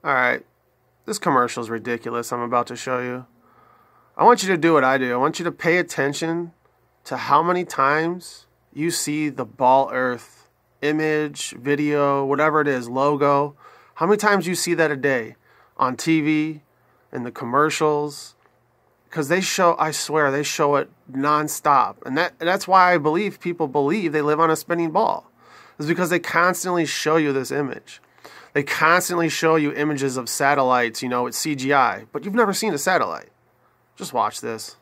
Alright, this commercial is ridiculous I'm about to show you. I want you to do what I do. I want you to pay attention to how many times you see the Ball Earth image, video, whatever it is, logo. How many times you see that a day on TV, in the commercials? Because they show, I swear, they show it nonstop. And that's why I believe people believe they live on a spinning ball. It's because they constantly show you this image. They constantly show you images of satellites, you know, it's CGI. But you've never seen a satellite. Just watch this.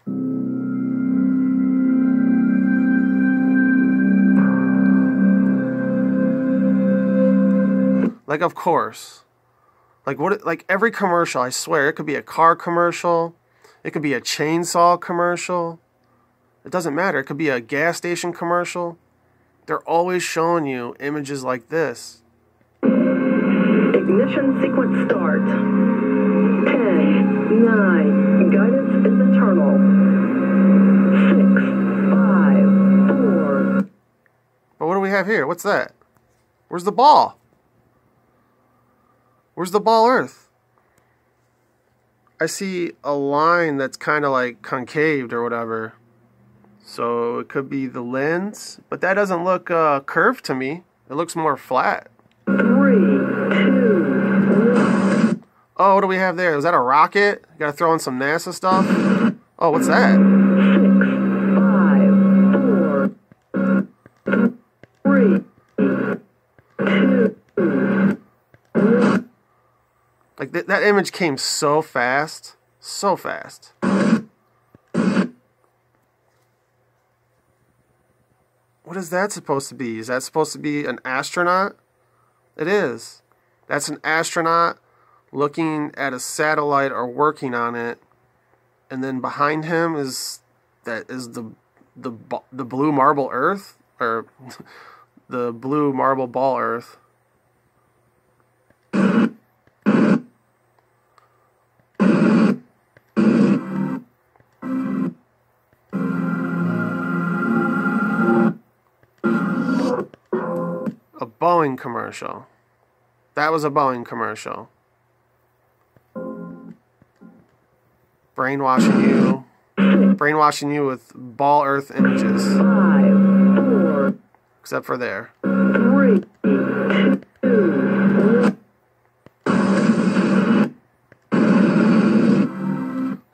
Like, of course. Like every commercial, I swear, it could be a car commercial. It could be a chainsaw commercial. It doesn't matter. It could be a gas station commercial. They're always showing you images like this. Ignition sequence start. 10, 9, guidance is internal. 6, 5, 4. But what do we have here? What's that? Where's the ball? Where's the Ball Earth? I see a line that's kind of like concaved or whatever. So it could be the lens, but that doesn't look curved to me. It looks more flat. 3, 2, 1. Oh, what do we have there? Is that a rocket? You gotta throw in some NASA stuff? Oh, what's that? 6, 5, 4, 3, 2, 1. Like that image came so fast. So fast. What is that supposed to be? Is that supposed to be an astronaut? It is. That's an astronaut looking at a satellite or working on it. And then behind him is the blue marble Earth, or the blue marble ball Earth. A Boeing commercial. That was a Boeing commercial. Brainwashing you with Ball Earth images. 5, 4. Except for there. 3, 2, 1.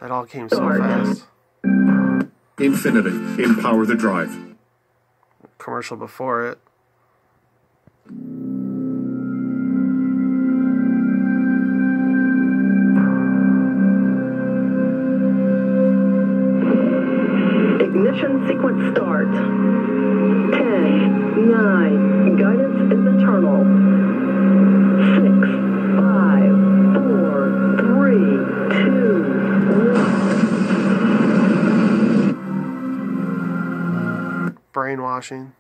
That all came so fast. Infinity. Empower the drive. Commercial before it. Ignition sequence start. 10, 9, guidance is internal. 6, 5, 4, 3, 2, 1. Brainwashing.